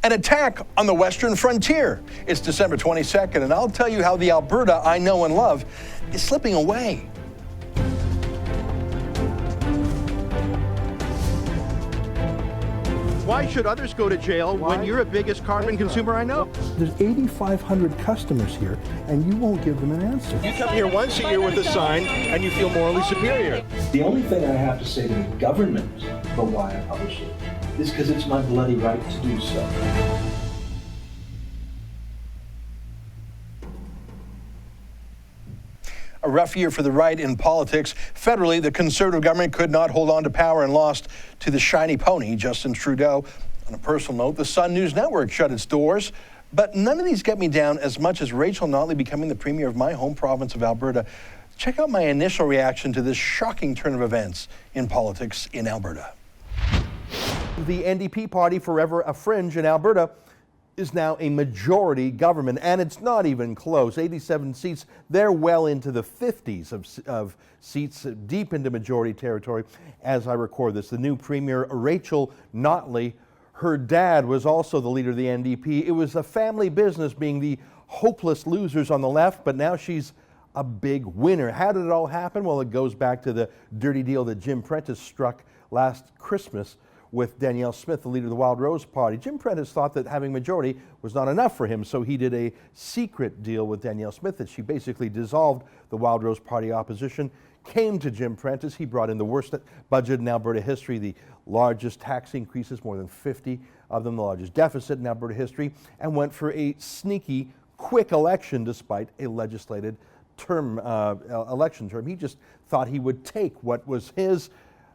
An attack on the western frontier. It's December 22nd, and I'll tell you how the Alberta I know and love is slipping away. Why should others go to jail when you're the biggest carbon consumer I know? There's 8,500 customers here, and you won't give them an answer. You come here once a year with a sign, and you feel morally superior. The only thing I have to say to the government about why I publish it is because it's my bloody right to do so. A rough year for the right in politics. Federally, the Conservative government could not hold on to power and lost to the shiny pony, Justin Trudeau. On a personal note, the Sun News Network shut its doors. But none of these get me down as much as Rachel Notley becoming the premier of my home province of Alberta. Check out my initial reaction to this shocking turn of events in politics in Alberta. The NDP party, forever a fringe in Alberta, is now a majority government, and it's not even close. 87 seats, they're well into the 50s of seats, deep into majority territory as I record this. The new premier, Rachel Notley, her dad was also the leader of the NDP. It was a family business being the hopeless losers on the left, but now she's a big winner. How did it all happen? Well, it goes back to the dirty deal that Jim Prentice struck last Christmas with Danielle Smith, the leader of the Wild Rose Party. Jim Prentice thought that having majority was not enough for him, so he did a secret deal with Danielle Smith that she basically dissolved the Wild Rose Party opposition, came to Jim Prentice. He brought in the worst budget in Alberta history, the largest tax increases, more than 50 of them, the largest deficit in Alberta history, and went for a sneaky, quick election despite a legislated election term. He just thought he would take what was his.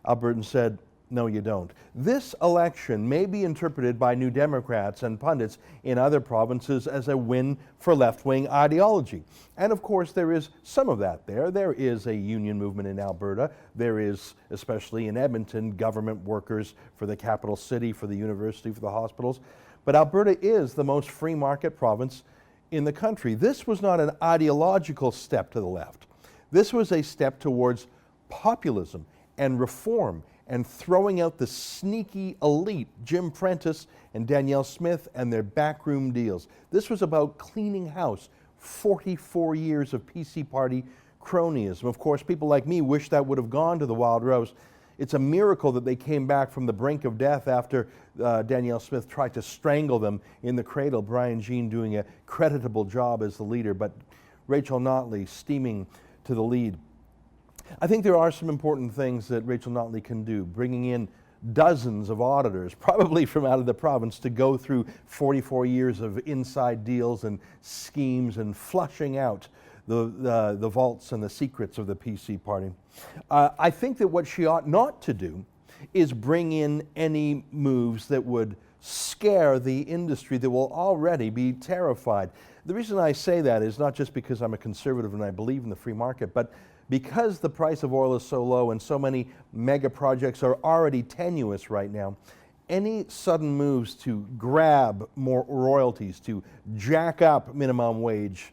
Albertans said, no, you don't. This election may be interpreted by New Democrats and pundits in other provinces as a win for left-wing ideology. And of course, there is some of that there. There is a union movement in Alberta. There is, especially in Edmonton, government workers for the capital city, for the university, for the hospitals. But Alberta is the most free market province in the country. This was not an ideological step to the left. This was a step towards populism and reform and throwing out the sneaky elite, Jim Prentice and Danielle Smith and their backroom deals. This was about cleaning house, 44 years of PC party cronyism. Of course, people like me wish that would have gone to the Wild Rose. It's a miracle that they came back from the brink of death after Danielle Smith tried to strangle them in the cradle. Brian Jean doing a creditable job as the leader, but Rachel Notley steaming to the lead. I think there are some important things that Rachel Notley can do, bringing in dozens of auditors, probably from out of the province, to go through 44 years of inside deals and schemes and flushing out the vaults and the secrets of the PC party. I think that what she ought not to do is bring in any moves that would scare the industry that will already be terrified. The reason I say that is not just because I'm a conservative and I believe in the free market, but because the price of oil is so low and so many mega projects are already tenuous right now. Any sudden moves to grab more royalties, to jack up minimum wage,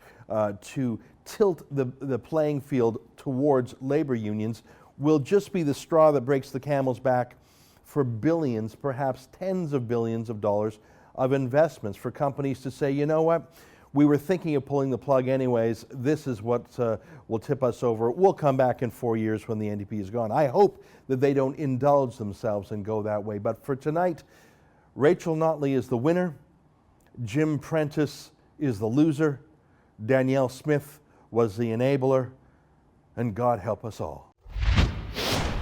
to tilt the playing field towards labor unions will just be the straw that breaks the camel's back for billions, perhaps tens of billions of dollars of investments for companies to say, you know what, we were thinking of pulling the plug anyways. This is what will tip us over. We'll come back in 4 years when the NDP is gone. I hope that they don't indulge themselves and go that way. But for tonight, Rachel Notley is the winner. Jim Prentice is the loser. Danielle Smith was the enabler. And God help us all.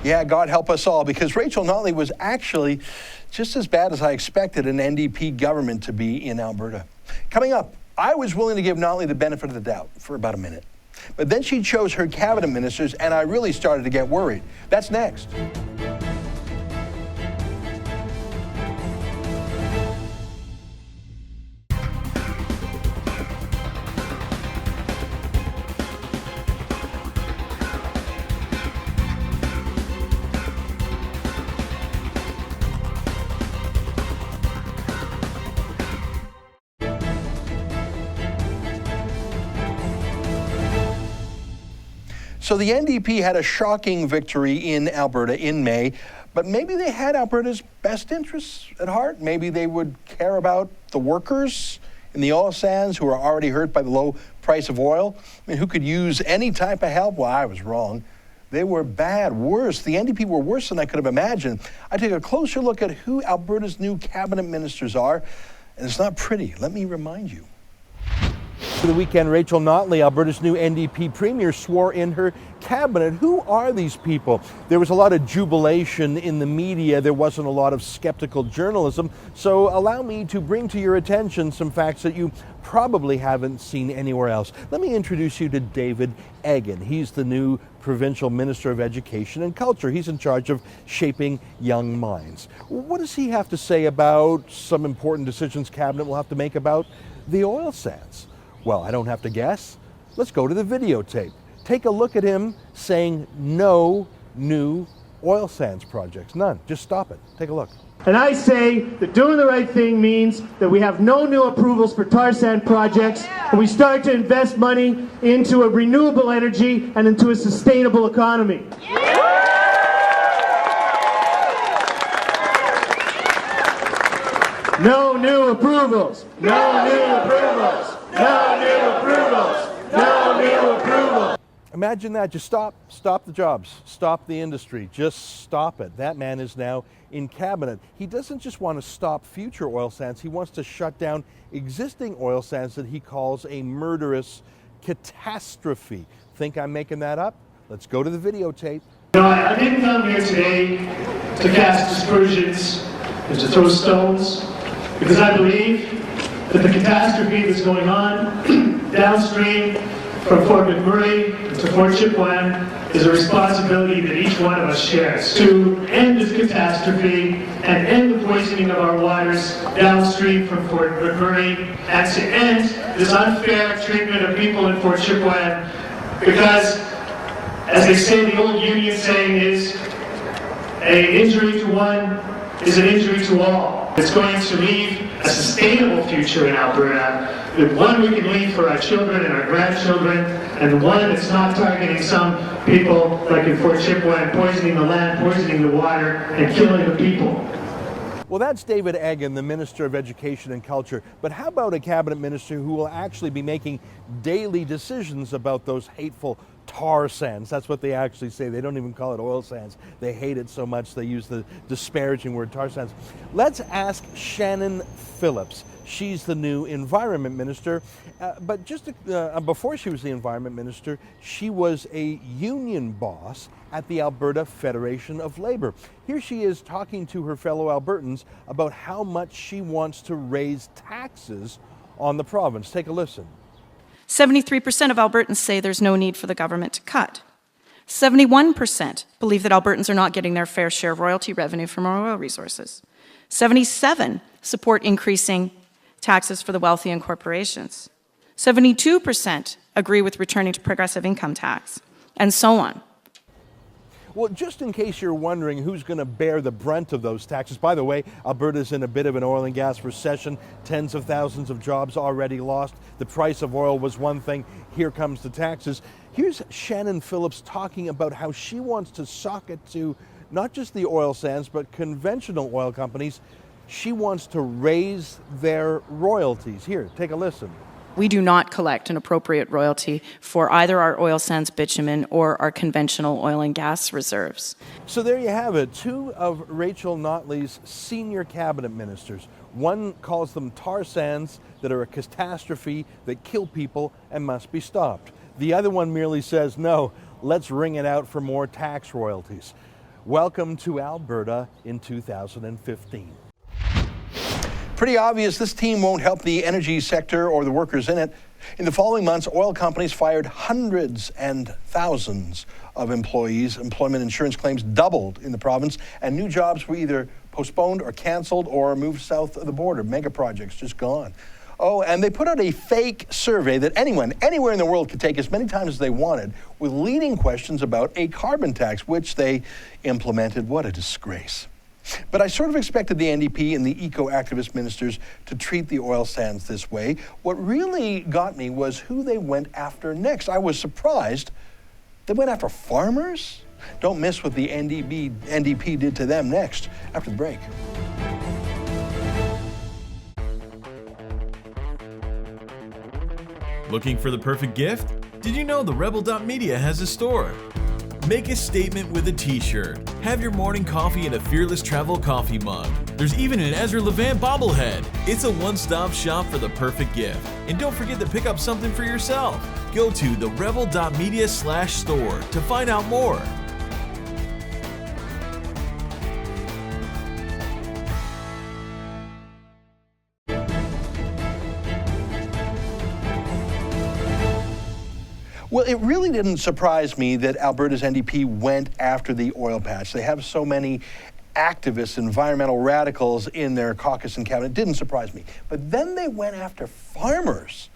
Yeah, God help us all, because Rachel Notley was actually just as bad as I expected an NDP government to be in Alberta. Coming up, I was willing to give Notley the benefit of the doubt for about a minute. But then she chose her cabinet ministers, and I really started to get worried. That's next. So the NDP had a shocking victory in Alberta in May, But maybe they had Alberta's best interests at heart. Maybe they would care about the workers in the oil sands who are already hurt by the low price of oil. I mean, who could use any type of help? Well, I was wrong. They were bad, worse. The NDP were worse than I could have imagined. I take a closer look at who Alberta's new cabinet ministers are, and it's not pretty. Let me remind you. For the weekend, Rachel Notley, Alberta's new NDP premier, swore in her cabinet. Who are these people? There was a lot of jubilation in the media. There wasn't a lot of skeptical journalism. So allow me to bring to your attention some facts that you probably haven't seen anywhere else. Let me introduce you to David Eggen. He's the new provincial minister of education and culture. He's in charge of shaping young minds. What does he have to say about some important decisions cabinet will have to make about the oil sands? Well, I don't have to guess. Let's go to the videotape. Take a look at him saying no new oil sands projects. None. Just stop it. Take a look. And I say that doing the right thing means that we have no new approvals for tar sand projects, and we start to invest money into a renewable energy and into a sustainable economy. No new approvals. No new approvals. No new approvals. No new approvals. Imagine that. Just stop the jobs, stop the industry, just stop it. That man is now in cabinet. He doesn't just want to stop future oil sands, he wants to shut down existing oil sands that he calls a murderous catastrophe. Think I'm making that up? Let's go to the videotape. No, I didn't come here today to cast aspersions and to throw stones, because I believe that the catastrophe that's going on downstream from Fort McMurray to Fort Chipewyan is a responsibility that each one of us shares. To end this catastrophe and end the poisoning of our waters downstream from Fort McMurray, and to end this unfair treatment of people in Fort Chipewyan, because, as they say, the old Union saying is, an injury to one is an injury to all. It's going to leave a sustainable future in Alberta, the one we can leave for our children and our grandchildren, and one that's not targeting some people like in Fort Chipewyan, poisoning the land, poisoning the water, and killing the people. Well, that's David Eggen, the Minister of Education and Culture. But how about a cabinet minister who will actually be making daily decisions about those hateful tar sands? That's what they actually say. They don't even call it oil sands. They hate it so much they use the disparaging word tar sands. Let's ask Shannon Phillips. She's the new Environment Minister. But just before she was the Environment Minister, she was a union boss at the Alberta Federation of Labor. Here she is talking to her fellow Albertans about how much she wants to raise taxes on the province. Take a listen. 73% of Albertans say there's no need for the government to cut. 71% believe that Albertans are not getting their fair share of royalty revenue from our oil resources. 77% support increasing taxes for the wealthy and corporations. 72% agree with returning to progressive income tax, and so on. Well, just in case you're wondering who's going to bear the brunt of those taxes, by the way, Alberta's in a bit of an oil and gas recession, tens of thousands of jobs already lost. The price of oil was one thing, here comes the taxes. Here's Shannon Phillips talking about how she wants to sock it to not just the oil sands, but conventional oil companies. She wants to raise their royalties. Here, take a listen. We do not collect an appropriate royalty for either our oil sands bitumen or our conventional oil and gas reserves. So there you have it, two of Rachel Notley's senior cabinet ministers. One calls them tar sands that are a catastrophe that kill people and must be stopped. The other one merely says, no, let's wring it out for more tax royalties. Welcome to Alberta in 2015. Pretty obvious this team won't help the energy sector or the workers in it. In the following months, oil companies fired hundreds and thousands of employees. Employment insurance claims doubled in the province, and new jobs were either postponed or canceled or moved south of the border. Mega projects just gone. Oh, and they put out a fake survey that anyone, anywhere in the world could take as many times as they wanted, with leading questions about a carbon tax, which they implemented. What a disgrace. But I sort of expected the NDP and the eco-activist ministers to treat the oil sands this way. What really got me was who they went after next. I was surprised they went after farmers Don't miss what the NDP did to them next, after the break. Looking for the perfect gift? Did you know the Rebel.media has a store? Make a statement with a t-shirt. Have your morning coffee in a Fearless Travel coffee mug. There's even an Ezra Levant bobblehead. It's a one-stop shop for the perfect gift. And don't forget to pick up something for yourself. Go to the rebel.media/store to find out more. Well, it really didn't surprise me that Alberta's NDP went after the oil patch. They have so many activists, environmental radicals in their caucus and cabinet. It didn't surprise me. But then they went after farmers,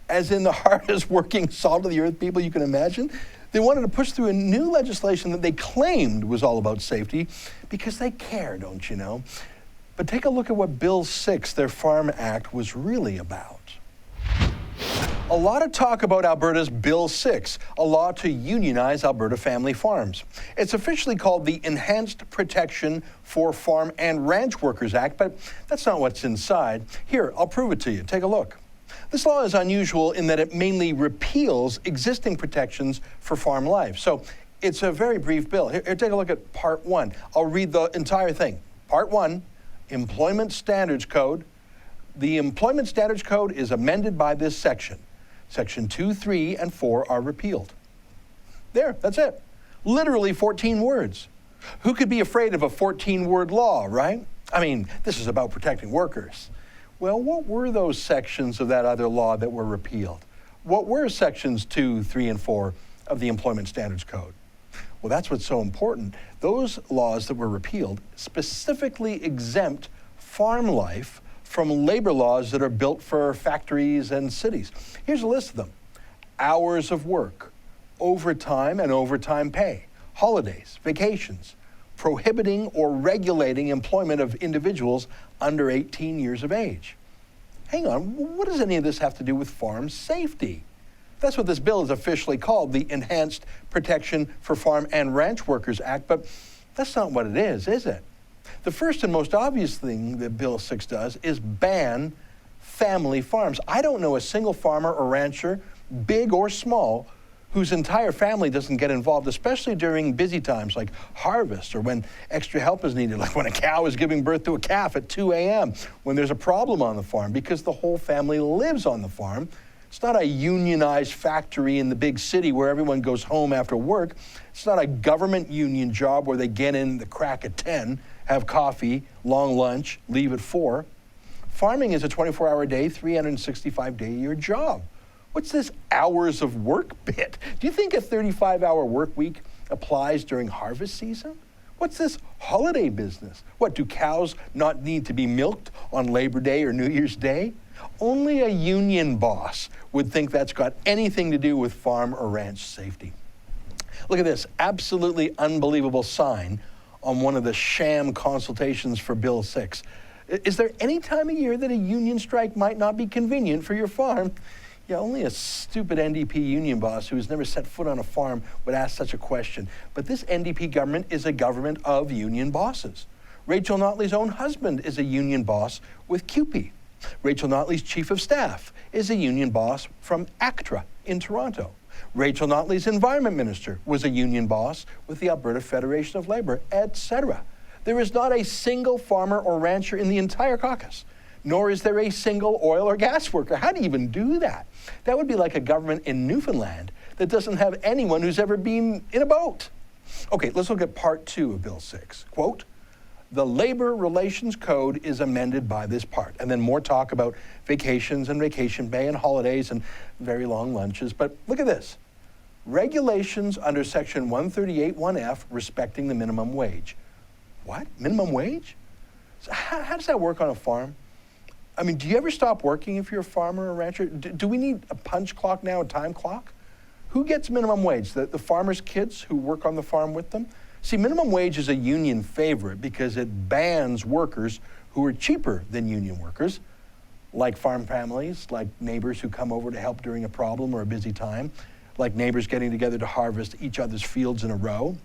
as in the hardest working, salt of the earth people you can imagine. They wanted to push through a new legislation that they claimed was all about safety because they care, don't you know? But take a look at what Bill 6, their Farm Act, was really about. A lot of talk about Alberta's Bill 6, a law to unionize Alberta family farms. It's officially called the Enhanced Protection for Farm and Ranch Workers Act, but that's not what's inside. Here, I'll prove it to you. Take a look. This law is unusual in that it mainly repeals existing protections for farm life. So it's a very brief bill. Here, take a look at Part 1. I'll read the entire thing. Part 1, Employment Standards Code. The Employment Standards Code is amended by this section. Section 2, 3, and 4 are repealed. There, that's it. Literally 14 words. Who could be afraid of a 14-word law, right? I mean, this is about protecting workers. Well, what were those sections of that other law that were repealed? What were sections 2, 3, and 4 of the Employment Standards Code? Well, that's what's so important. Those laws that were repealed specifically exempt farm life from labor laws that are built for factories and cities. Here's a list of them. Hours of work, overtime and overtime pay, holidays, vacations, prohibiting or regulating employment of individuals under 18 years of age. Hang on, what does any of this have to do with farm safety? That's what this bill is officially called, the Enhanced Protection for Farm and Ranch Workers Act, but that's not what it is it? The first and most obvious thing that Bill 6 does is ban family farms. I don't know a single farmer or rancher, big or small, whose entire family doesn't get involved, especially during busy times like harvest or when extra help is needed, like when a cow is giving birth to a calf at 2 a.m., when there's a problem on the farm, because the whole family lives on the farm. It's not a unionized factory in the big city where everyone goes home after work. It's not a government union job where they get in the crack at 10, have coffee, long lunch, leave at 4. Farming is a 24-hour day, 365-day-a-year job. What's this hours of work bit? Do you think a 35-hour work week applies during harvest season? What's this holiday business? What, do cows not need to be milked on Labor Day or New Year's Day? Only a union boss would think that's got anything to do with farm or ranch safety. Look at this absolutely unbelievable sign on one of the sham consultations for Bill 6. Is there any time of year that a union strike might not be convenient for your farm? Yeah, only a stupid NDP union boss who has never set foot on a farm would ask such a question. But this NDP government is a government of union bosses. Rachel Notley's own husband is a union boss with CUPE. Rachel Notley's chief of staff is a union boss from ACTRA in Toronto. Rachel Notley's environment minister was a union boss with the Alberta Federation of Labor, etc. There is not a single farmer or rancher in the entire caucus, nor is there a single oil or gas worker. How do you even do that? That would be like a government in Newfoundland that doesn't have anyone who's ever been in a boat. Okay, let's look at part 2 of Bill 6. Quote, the Labor Relations Code is amended by this part. And then more talk about vacations and vacation pay and holidays and very long lunches. But look at this. Regulations under Section 138(1)(f) respecting the minimum wage. What? Minimum wage? So how does that work on a farm? I mean, do you ever stop working if you're a farmer or a rancher? Do we need a punch clock now, a time clock? Who gets minimum wage? The farmers' kids who work on the farm with them? See, minimum wage is a union favorite because it bans workers who are cheaper than union workers, like farm families, like neighbors who come over to help during a problem or a busy time, like neighbors getting together to harvest each other's fields in a row.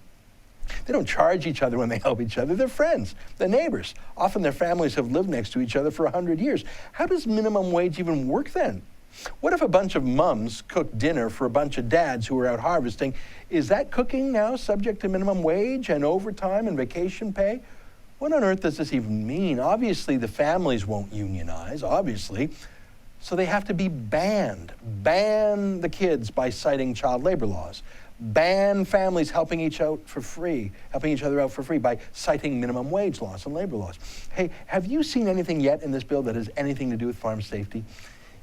They don't charge each other when they help each other. They're friends, they're neighbors. Often their families have lived next to each other for 100 years. How does minimum wage even work then? What if a bunch of mums cook dinner for a bunch of dads who are out harvesting? Is that cooking now subject to minimum wage and overtime and vacation pay? What on earth does this even mean? Obviously, the families won't unionize, obviously, so they have to be banned. Ban the kids by citing child labor laws. Ban families helping each other out for free by citing minimum wage laws and labor laws. Hey, have you seen anything yet in this bill that has anything to do with farm safety?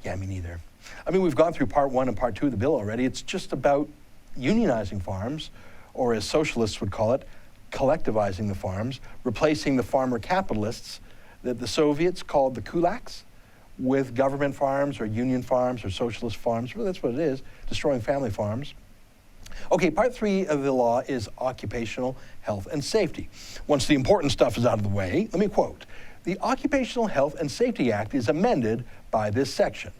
Yeah, me neither. I mean, we've gone through part 1 and part 2 of the bill already. It's just about unionizing farms, or as socialists would call it, collectivizing the farms, replacing the farmer capitalists that the Soviets called the kulaks with government farms or union farms or socialist farms. Well, that's what it is, destroying family farms. Okay, part 3 of the law is occupational health and safety. Once the important stuff is out of the way, let me quote. The Occupational Health and Safety Act is amended by this section.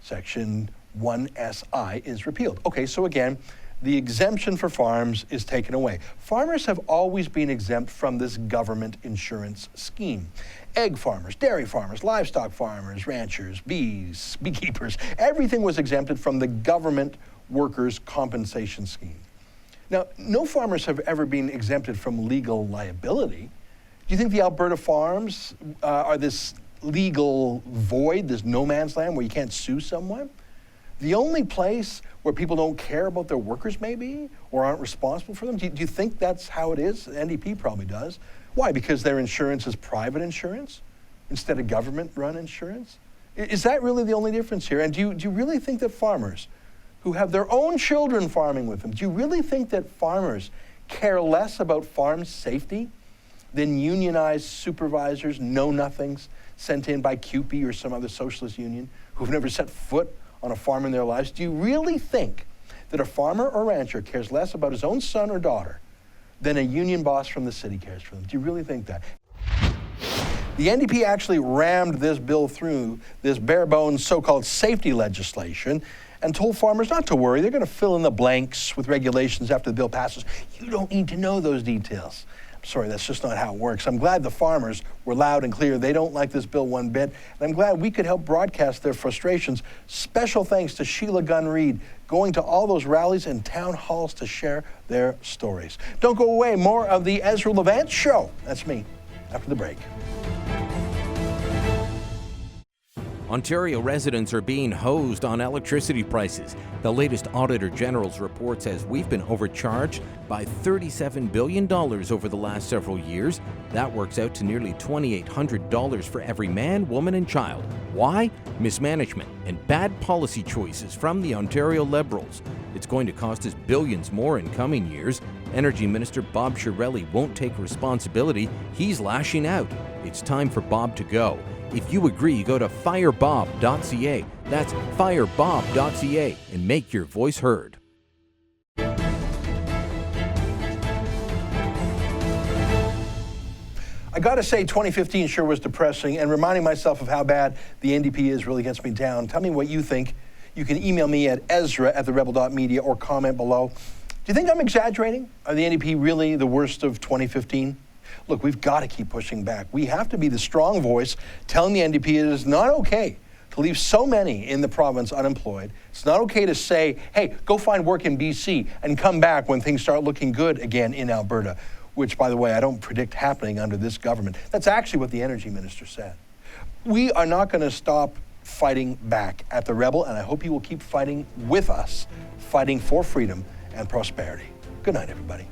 Section 1SI is repealed. Okay, so again, the exemption for farms is taken away. Farmers have always been exempt from this government insurance scheme. Egg farmers, dairy farmers, livestock farmers, ranchers, bees, beekeepers, everything was exempted from the government workers' compensation scheme. Now, no farmers have ever been exempted from legal liability. Do you think the Alberta farms are this legal void, this no man's land where you can't sue someone? The only place where people don't care about their workers maybe, or aren't responsible for them? Do you think that's how it is? The NDP probably does. Why? Because their insurance is private insurance instead of government-run insurance? Is that really the only difference here? And do you really think that farmers who have their own children farming with them, do you really think that farmers care less about farm safety than unionized supervisors, know-nothings, sent in by CUPE or some other socialist union who've never set foot on a farm in their lives? Do you really think that a farmer or rancher cares less about his own son or daughter than a union boss from the city cares for them? Do you really think that? The NDP actually rammed this bill through, this bare-bones so-called safety legislation, and told farmers not to worry. They're going to fill in the blanks with regulations after the bill passes. You don't need to know those details. Sorry, that's just not how it works. I'm glad the farmers were loud and clear. They don't like this bill one bit. And I'm glad we could help broadcast their frustrations. Special thanks to Sheila Gunn Reid, going to all those rallies and town halls to share their stories. Don't go away. More of the Ezra Levant Show. That's me, after the break. Ontario residents are being hosed on electricity prices. The latest Auditor General's report says we've been overcharged by $37 billion over the last several years. That works out to nearly $2,800 for every man, woman, and child. Why? Mismanagement and bad policy choices from the Ontario Liberals. It's going to cost us billions more in coming years. Energy Minister Bob Chiarelli won't take responsibility. He's lashing out. It's time for Bob to go. If you agree, go to firebob.ca. That's firebob.ca and make your voice heard. I gotta say, 2015 sure was depressing, and reminding myself of how bad the NDP is really gets me down. Tell me what you think. You can email me at ezra@therebel.media or comment below. Do you think I'm exaggerating? Are the NDP really the worst of 2015? Look, we've got to keep pushing back. We have to be the strong voice telling the NDP it is not okay to leave so many in the province unemployed. It's not okay to say, hey, go find work in BC and come back when things start looking good again in Alberta, which, by the way, I don't predict happening under this government. That's actually what the Energy Minister said. We are not going to stop fighting back at the Rebel, and I hope you will keep fighting with us, fighting for freedom and prosperity. Good night, everybody.